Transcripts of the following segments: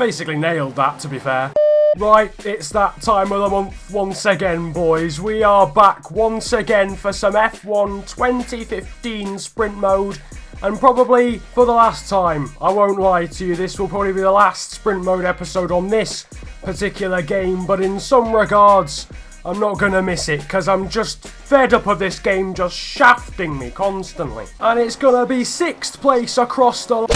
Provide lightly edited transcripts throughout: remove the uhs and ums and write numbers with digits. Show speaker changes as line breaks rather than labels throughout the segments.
basically nailed that, to be fair. Right, it's that time of the month once again, boys. We are back once again for some F1 2015 sprint mode. And probably for the last time, I won't lie to you, this will probably be the last sprint mode episode on this particular game. But in some regards, I'm not going to miss it, because I'm just fed up of this game just shafting me constantly. And it's going to be 6th place across the...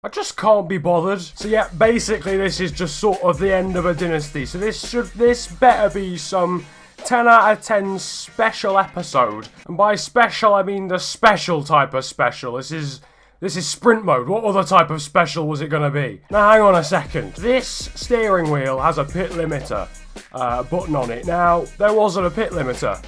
I just can't be bothered. So yeah, basically this is just sort of the end of a dynasty. So this better be some 10 out of 10 special episode. And by special I mean the special type of special. This is sprint mode. What other type of special was it going to be? Now hang on a second. This steering wheel has a pit limiter button on it. Now there wasn't a pit limiter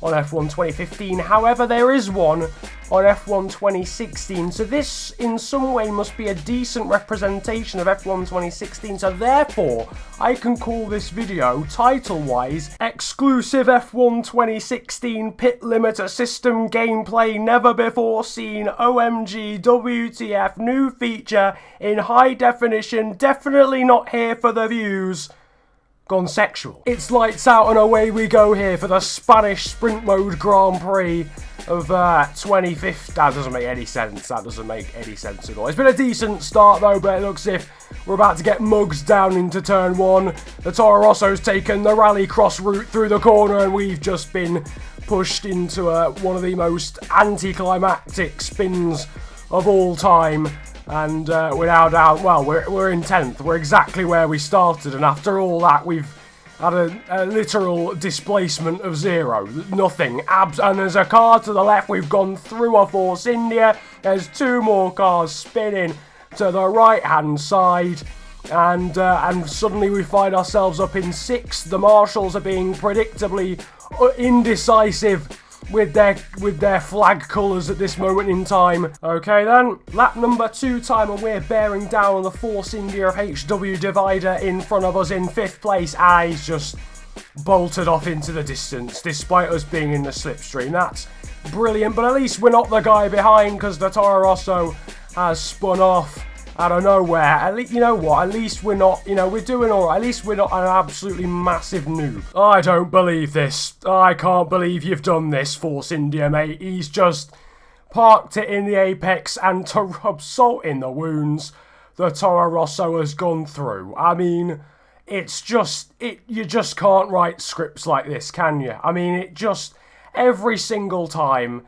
on F1 2015, however there is one on F1 2016, so this in some way must be a decent representation of F1 2016, so therefore I can call this video, title-wise, Exclusive F1 2016 Pit Limiter System Gameplay Never Before Seen, OMG, WTF, new feature in high definition, definitely not here for the views. Gone sexual. It's lights out and away we go here for the Spanish Sprint Mode Grand Prix of 2015. That doesn't make any sense. That doesn't make any sense at all. It's been a decent start though, but it looks as if we're about to get mugged down into turn 1. The Toro Rosso's taken the rallycross route through the corner and we've just been pushed into one of the most anticlimactic spins of all time. And without doubt, well, we're in 10th. We're exactly where we started. And after all that, we've had a literal displacement of 0. Nothing. And there's a car to the left. We've gone through a Force India. There's 2 more cars spinning to the right-hand side. And suddenly we find ourselves up in 6th. The Marshals are being predictably indecisive with their flag colours at this moment in time. Okay then, lap number 2 time and we're bearing down on the Force India of HW Divider in front of us in 5th place. And he's just bolted off into the distance despite us being in the slipstream. That's brilliant, but at least we're not the guy behind because the Toro Rosso has spun off out of nowhere. At least, you know what, at least we're not, we're doing alright. At least we're not an absolutely massive noob. I don't believe this. I can't believe you've done this, Force India, mate. He's just parked it in the apex and to rub salt in the wounds, the Toro Rosso has gone through. I mean, it's just, you just can't write scripts like this, can you? I mean, it just, every single time,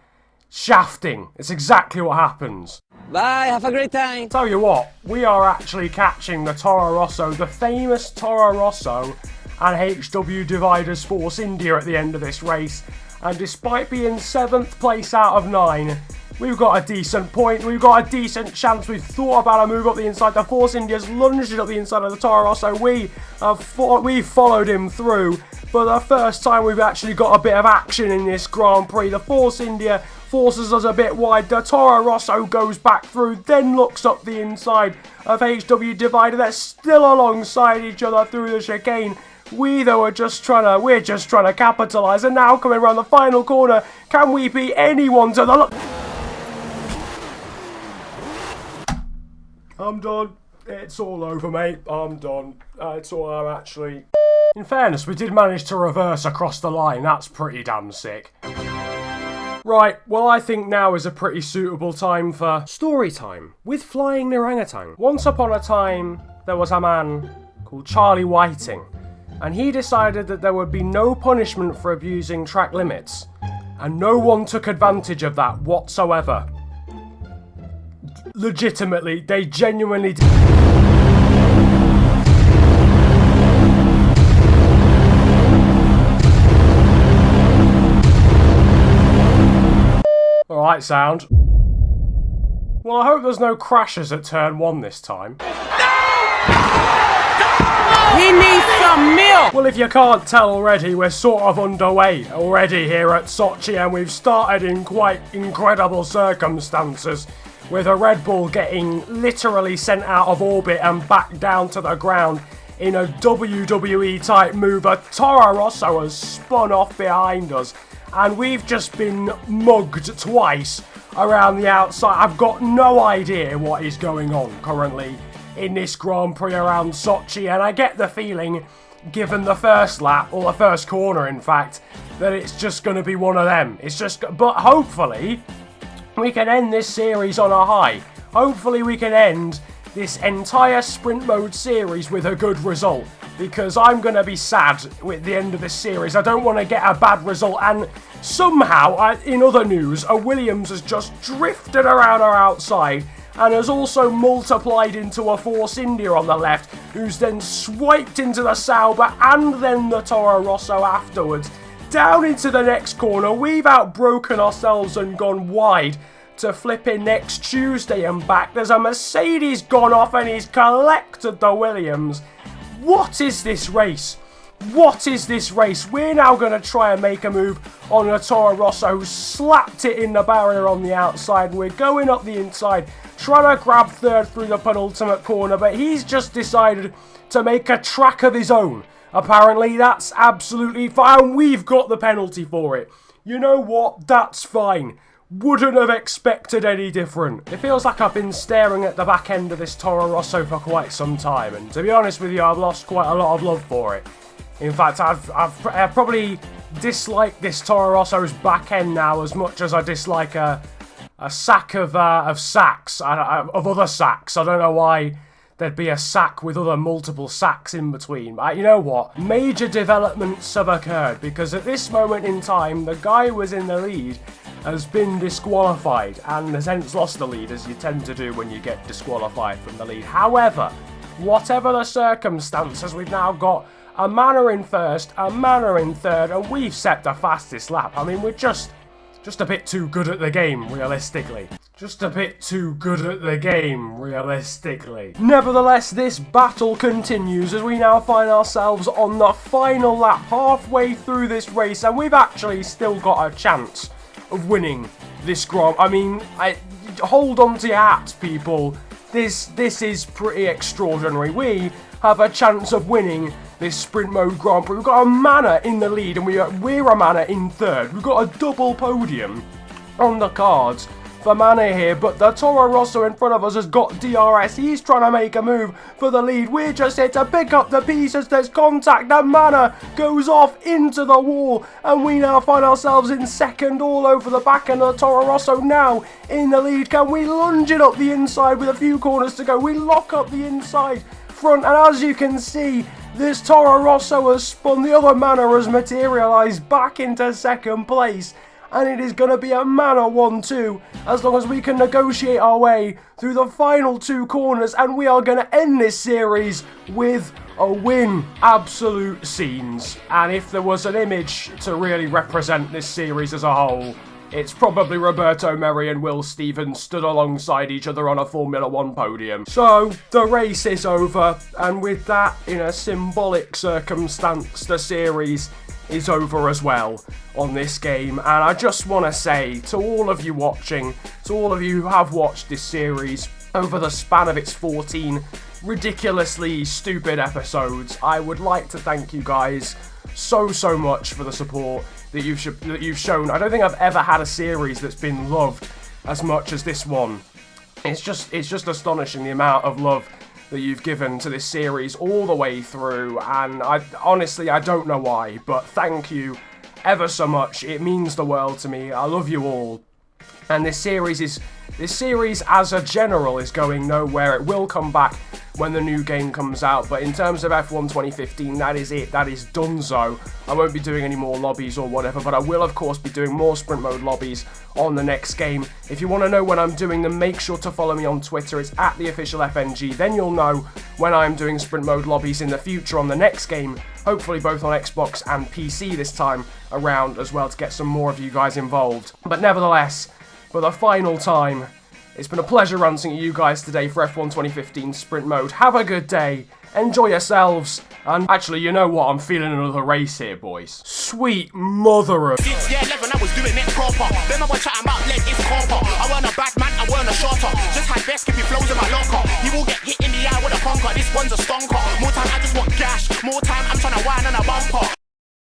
shafting. It's exactly what happens.
Bye, have a great time.
Tell you what, we are actually catching the Toro Rosso, the famous Toro Rosso and HW Divider's Force India at the end of this race. And despite being 7th place out of 9, we've got a decent point, we've got a decent chance. We've thought about a move up the inside. The Force India's lunged it up the inside of the Toro Rosso. We've followed him through. For the first time, we've actually got a bit of action in this Grand Prix. The Force India forces us a bit wide. The Toro Rosso goes back through, then looks up the inside of HW Divider. They're still alongside each other through the chicane. We're just trying to capitalise. And now coming around the final corner, can we beat anyone to the... I'm done. It's all over, mate. I'm done. It's all I'm actually... In fairness, we did manage to reverse across the line. That's pretty damn sick. Right, well I think now is a pretty suitable time for story time with Flying Orangutan. Once upon a time, there was a man called Charlie Whiting, and he decided that there would be no punishment for abusing track limits, and no one took advantage of that whatsoever. Legitimately, they genuinely did. Alright, sound. Well, I hope there's no crashes at turn 1 this time.
He needs some milk!
Well, if you can't tell already, we're sort of underway already here at Sochi, and we've started in quite incredible circumstances, with a Red Bull getting literally sent out of orbit and back down to the ground in a WWE type move. A Toro Rosso has spun off behind us, and we've just been mugged twice around the outside. I've got no idea what is going on currently in this Grand Prix around Sochi, and I get the feeling, given the first lap, or the first corner in fact, that it's just going to be one of them. But hopefully, we can end this series on a high. Hopefully we can end this entire sprint mode series with a good result, because I'm going to be sad with the end of this series. I don't want to get a bad result, and somehow, in other news, a Williams has just drifted around our outside and has also multiplied into a Force India on the left, who's then swiped into the Sauber and then the Toro Rosso afterwards. Down into the next corner, we've outbroken ourselves and gone wide to flipping next Tuesday and back. There's a Mercedes gone off and he's collected the Williams. What is this race? What is this race? We're now going to try and make a move on a Toro Rosso who slapped it in the barrier on the outside. We're going up the inside, trying to grab third through the penultimate corner, but he's just decided to make a track of his own. Apparently, that's absolutely fine. We've got the penalty for it. You know what? That's fine. Wouldn't have expected any different. It feels like I've been staring at the back end of this Toro Rosso for quite some time, and to be honest with you, I've lost quite a lot of love for it. In fact, I've probably disliked this Toro Rosso's back end now as much as I dislike a sack of sacks, of other sacks. I don't know why there'd be a sack with other multiple sacks in between. But you know what? Major developments have occurred, because at this moment in time, the guy who was in the lead has been disqualified and has hence lost the lead, as you tend to do when you get disqualified from the lead. However, whatever the circumstances, we've now got a Manor in first, a Manor in third, and we've set the fastest lap. I mean, we're just a bit too good at the game, realistically. Just a bit too good at the game, realistically. Nevertheless, this battle continues as we now find ourselves on the final lap, halfway through this race, and we've actually still got a chance of winning this Grand. I mean, hold on to your hats, people. This is pretty extraordinary. We have a chance of winning this sprint mode Grand Prix. We've got a Manor in the lead, and we're a Manor in third. We've got a double podium on the cards for Manor here, but the Toro Rosso in front of us has got DRS. He's trying to make a move for the lead. We're just here to pick up the pieces. There's contact. The Manor goes off into the wall, and we now find ourselves in second all over the back end of the Toro Rosso now in the lead. Can we lunge it up the inside with a few corners to go? We lock up the inside front, and as you can see, this Toro Rosso has spun. The other Manor has materialised back into second place, and it is going to be a Manor 1-2 as long as we can negotiate our way through the final two corners, and we are going to end this series with a win. Absolute scenes. And if there was an image to really represent this series as a whole, it's probably Roberto Merri and Will Stevens stood alongside each other on a Formula 1 podium. So, the race is over, and with that, in a symbolic circumstance, the series is over as well on this game. And I just want to say to all of you watching, to all of you who have watched this series over the span of its 14 ridiculously stupid episodes, I would like to thank you guys so much for the support that you've shown. I don't think I've ever had a series that's been loved as much as this one. It's just astonishing the amount of love that you've given to this series all the way through, and I don't know why, but thank you ever so much. It means the world to me. I love you all. And this series as a general is going nowhere. It will come back when the new game comes out, but in terms of F1 2015, that is it. That is donezo. I won't be doing any more lobbies or whatever, but I will of course be doing more sprint mode lobbies on the next game. If you want to know when I'm doing them, make sure to follow me on Twitter. It's @theofficialfng. Then you'll know when I'm doing sprint mode lobbies in the future on the next game, hopefully both on Xbox and PC this time around as well, to get some more of you guys involved. But nevertheless, for the final time, it's been a pleasure ranting at you guys today for F1 2015 Sprint Mode. Have a good day, enjoy yourselves, and actually, you know what, I'm feeling another race here, boys. Sweet mother of...
Since year 11, I was doing it proper. Then I was chatting about leg is proper. I weren't a bad man, I weren't a shorter. Just had best skippy flows in my locker. He will get hit in the eye with a conker. This one's a stonker. More time, I just want gash. More time, I'm trying to whine on a bumper.